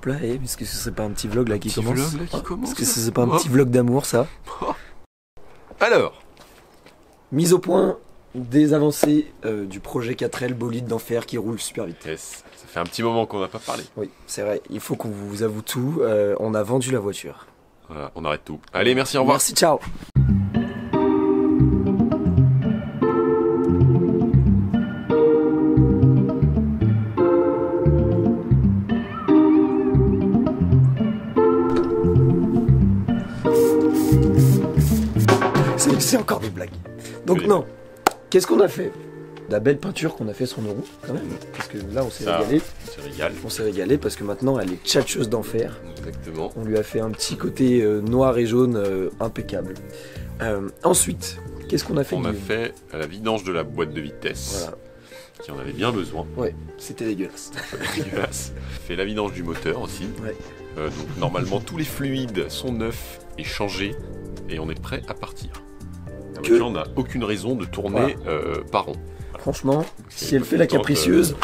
plat, est-ce que ce serait pas un petit vlog là qui commence? Est-ce que ce serait pas un petit vlog d'amour ça? Alors, mise au point des avancées du projet 4L bolide d'enfer qui roule super vite. yes, ça fait un petit moment qu'on n'a pas parlé. Oui, c'est vrai, il faut qu'on vous avoue tout, on a vendu la voiture. Voilà, on arrête tout. Allez, merci, au revoir. Merci, ciao. C'est encore des blagues. Donc oui. Non, qu'est-ce qu'on a fait? La belle peinture qu'on a fait sur nos roues, quand même. Parce que là, on s'est régalé. On On s'est régalé parce que maintenant, elle est tchatcheuse d'enfer. Exactement. On lui a fait un petit côté noir et jaune impeccable. Ensuite, qu'est-ce qu'on a fait? On a fait la vidange de la boîte de vitesse, Voilà. qui en avait bien besoin. Ouais, c'était dégueulasse. Dégueulasse. Fait la vidange du moteur aussi. Ouais. Donc normalement, tous les fluides sont neufs et changés, et on est prêt à partir. La voiture n'a aucune raison de tourner par rond. Franchement, si elle fait la capricieuse...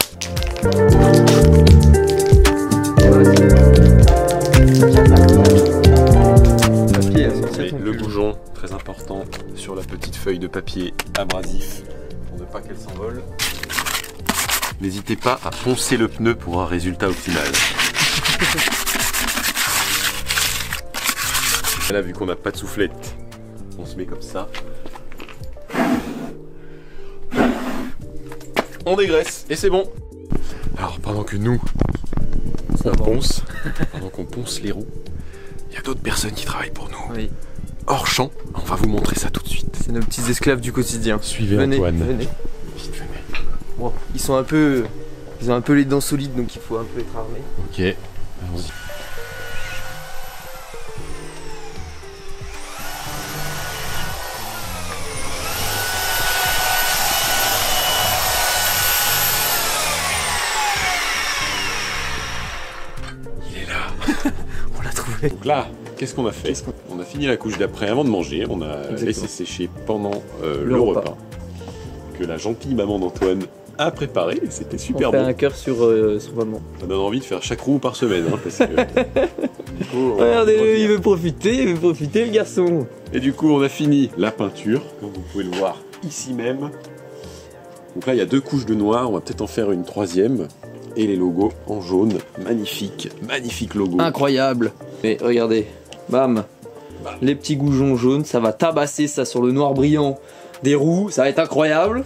Le goujon, très important, sur la petite feuille de papier abrasif, pour ne pas qu'elle s'envole. N'hésitez pas à poncer le pneu pour un résultat optimal. Là, vu qu'on n'a pas de soufflette, on se met comme ça. On dégraisse et c'est bon. Alors pendant que nous on ponce, pendant qu'on ponce les roues, il y a d'autres personnes qui travaillent pour nous. Oui. Hors champ, on va vous montrer ça tout de suite. C'est nos petits esclaves du quotidien. Suivez venez, Antoine. Venez. Vite, venez. Bon, ils ont un peu les dents solides, donc il faut un peu être armé. Ok, allons-y. Il est là. On l'a trouvé. Donc là, qu'est-ce qu'on a fait? On a fini la couche d'après avant de manger. On a laissé sécher pendant le repas que la gentille maman d'Antoine a préparé. Et c'était super On fait bon. un cœur sur maman. Ça donne envie de faire chaque roue par semaine. Hein, parce que, du coup, Regardez, il veut profiter le garçon. Et du coup, on a fini la peinture, comme vous pouvez le voir ici même. Donc là, il y a 2 couches de noir. On va peut-être en faire une 3e. Et les logos en jaune. Magnifique, magnifique logo. Incroyable. Mais regardez, bam. Les petits goujons jaunes, ça va tabasser ça sur le noir brillant des roues, ça va être incroyable.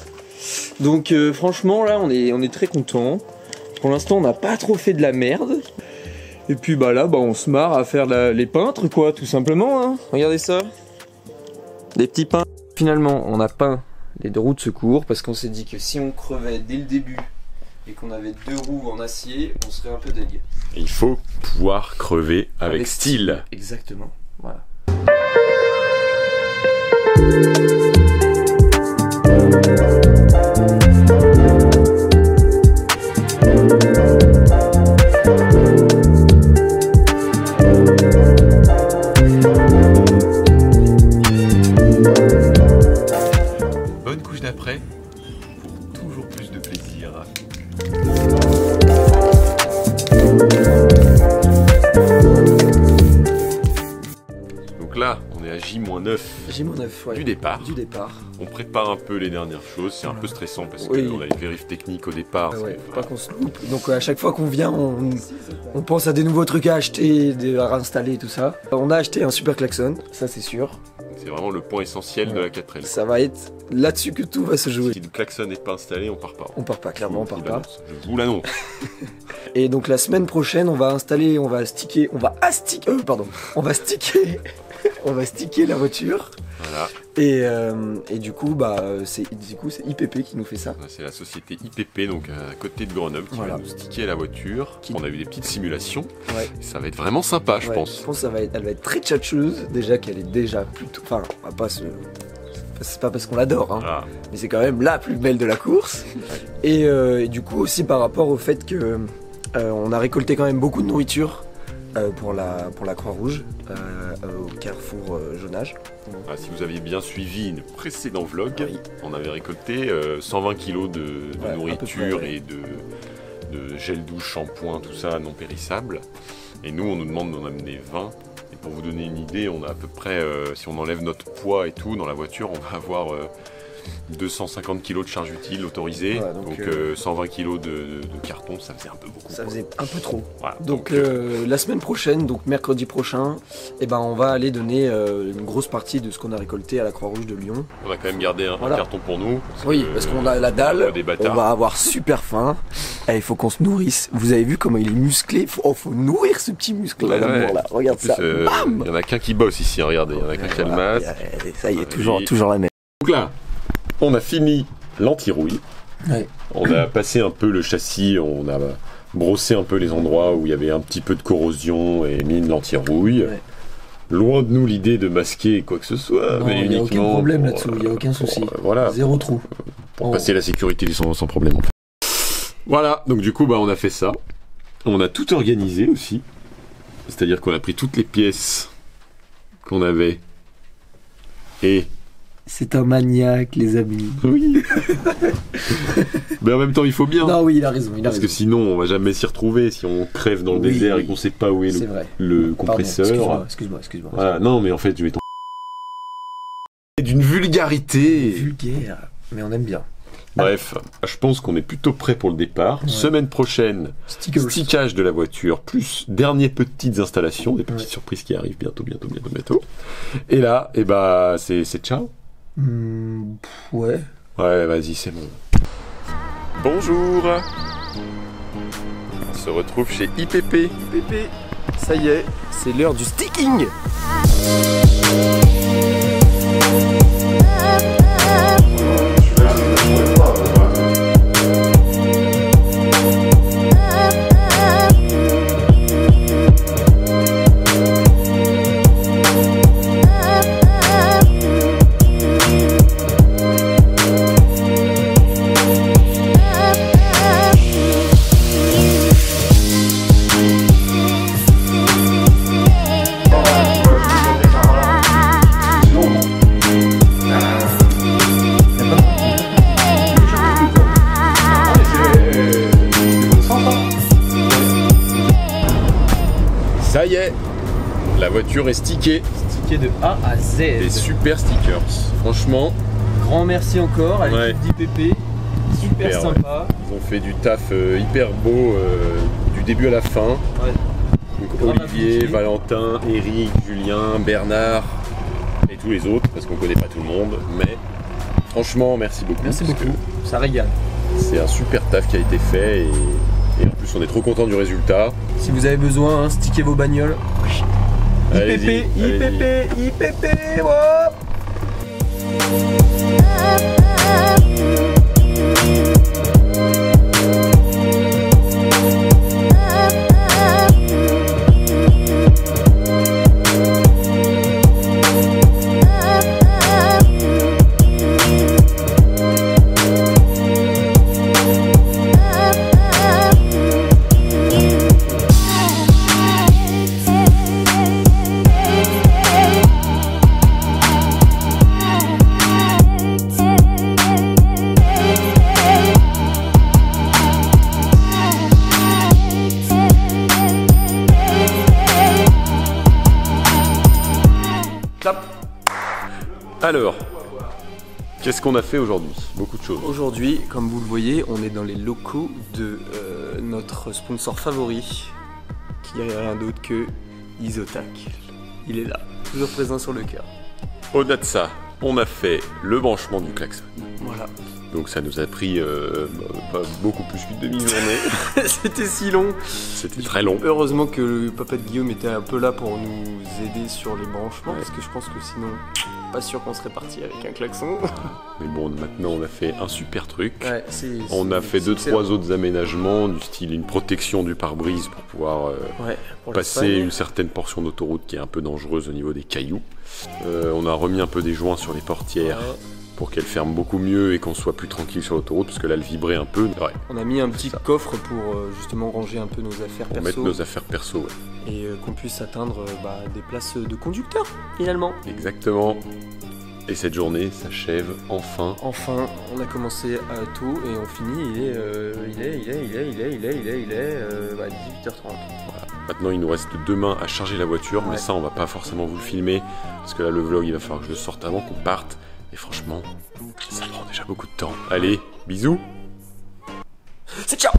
Donc franchement là on est très content. Pour l'instant on n'a pas trop fait de la merde. Et puis bah là on se marre à faire les peintres quoi, tout simplement hein. Regardez ça. Des petits peintres. Finalement on a peint les 2 roues de secours parce qu'on s'est dit que si on crevait dès le début et qu'on avait 2 roues en acier, on serait un peu dégueu. Il faut pouvoir crever avec style. Exactement. Voilà. Bonne couche d'après pour toujours plus de plaisir. Donc là, on est à J-9 J-9 ouais. du départ. On prépare un peu les dernières choses, c'est un peu stressant parce qu'on a une vérif technique au départ. Ouais, faut pas qu'on se loupe. Donc à chaque fois qu'on vient, on pense à des nouveaux trucs à acheter, à réinstaller, tout ça. On a acheté un super klaxon, ça c'est sûr. C'est vraiment le point essentiel de la 4L. Ça va être là-dessus que tout va se jouer. Si le klaxon n'est pas installé, on part pas. On part pas, clairement on part pas. Je vous l'annonce. Et donc la semaine prochaine, on va sticker la voiture. Voilà. Et du coup, c'est IPP qui nous fait ça. C'est la société IPP, donc à côté de Grenoble, qui va nous sticker la voiture. On a eu des petites simulations. Ouais. Ça va être vraiment sympa, je pense. Je pense qu'elle va être très tchatcheuse. Déjà qu'elle est déjà plutôt. Enfin, on va pas se. C'est pas parce qu'on l'adore, hein, mais c'est quand même la plus belle de la course. Et du coup aussi par rapport au fait que on a récolté quand même beaucoup de nourriture pour la Croix-Rouge au Carrefour Jonage. Si vous aviez bien suivi le précédent vlog, on avait récolté 120 kg de nourriture et de gel douche, shampoing, tout ça non périssable. Et nous, on nous demande d'en amener 20. Et pour vous donner une idée, on a à peu près, si on enlève notre poids et tout dans la voiture, on va avoir 250 kg de charge utile autorisée. Voilà, donc 120 kg de carton, ça faisait un peu beaucoup. Ça faisait un peu trop. Voilà, donc la semaine prochaine, donc mercredi prochain, eh ben, on va aller donner une grosse partie de ce qu'on a récolté à la Croix-Rouge de Lyon. On va quand même garder un carton pour nous. Parce qu'on a la dalle, on va avoir super faim. Et il faut qu'on se nourrisse. Vous avez vu comment il est musclé? Faut nourrir ce petit muscle là, là. Regarde ça. Il n'y en a qu'un qui bosse ici, regardez. Il y en a qu'un qui a le masque. Ça y est, toujours la même. Donc là, on a fini l'anti-rouille. Ouais. On a passé un peu le châssis, on a brossé un peu les endroits où il y avait un petit peu de corrosion et mis de l'anti-rouille. Ouais. Loin de nous l'idée de masquer quoi que ce soit. Non, il n'y a aucun problème là-dessous, il n'y a aucun souci. Voilà. Zéro trou. Pour passer la sécurité sans problème. En fait. Voilà, donc du coup on a fait ça. On a tout organisé aussi. C'est-à-dire qu'on a pris toutes les pièces qu'on avait et... C'est un maniaque, les amis. Oui. Mais en même temps, il faut bien. Non, oui, il a raison. Parce que sinon, on va jamais s'y retrouver si on crève dans le désert et qu'on sait pas où est le compresseur. Excuse-moi. Voilà. Non, mais en fait, je vais tomber. D'une vulgarité. Vulgaire, mais on aime bien. Bref, je pense qu'on est plutôt prêt pour le départ. Ouais. Semaine prochaine, stickage de la voiture, plus dernières petites installations, des petites surprises qui arrivent bientôt. Et là, c'est ciao. Ouais. Ouais, vas-y, c'est bon. Bonjour. On se retrouve chez IPP. IPP, ça y est, c'est l'heure du sticking. Ça y est, la voiture est stickée. Stickée de A à Z. Des super stickers. Franchement. Grand merci encore à l'équipe d'IPP. Super sympa. Ouais. Ils ont fait du taf hyper beau du début à la fin. Ouais. Donc Olivier, Valentin, Eric, Julien, Bernard et tous les autres, parce qu'on connaît pas tout le monde. Mais franchement, merci beaucoup. Merci beaucoup. Ça régale. C'est un super taf qui a été fait et en plus on est trop content du résultat. Si vous avez besoin, stickez vos bagnoles. IPP, IPP, wow. Alors, qu'est-ce qu'on a fait aujourd'hui? Beaucoup de choses. Aujourd'hui, comme vous le voyez, on est dans les locaux de notre sponsor favori, qui n'est rien d'autre que Isotac. Il est là, toujours présent sur le cœur. Au-delà de ça, on a fait le branchement du klaxon. Voilà. Donc ça nous a pris pas beaucoup plus qu'une demi-journée. C'était si long. C'était très long. Heureusement que le papa de Guillaume était un peu là pour nous aider sur les branchements, parce que je pense que sinon, pas sûr qu'on serait parti avec un klaxon. Mais bon, maintenant on a fait un super truc. Ouais, on a fait 2-3 autres aménagements, du style une protection du pare-brise pour pouvoir passer une certaine portion d'autoroute qui est un peu dangereuse au niveau des cailloux. On a remis un peu des joints sur les portières. Ouais. Pour qu'elle ferme beaucoup mieux et qu'on soit plus tranquille sur l'autoroute, parce que là elle vibrait un peu. Ouais. On a mis un petit coffre pour justement ranger un peu nos affaires perso. Pour mettre nos affaires perso, ouais. Et qu'on puisse atteindre des places de conducteur finalement. Exactement. Et cette journée s'achève enfin. Enfin, on a commencé tôt et on finit, il est 18h30. Voilà. Maintenant il nous reste 2 mains à charger la voiture, mais ça on va pas forcément vous le filmer, parce que là le vlog il va falloir que je le sorte avant qu'on parte. Et franchement, ça prend déjà beaucoup de temps. Allez, bisous. C'est ciao.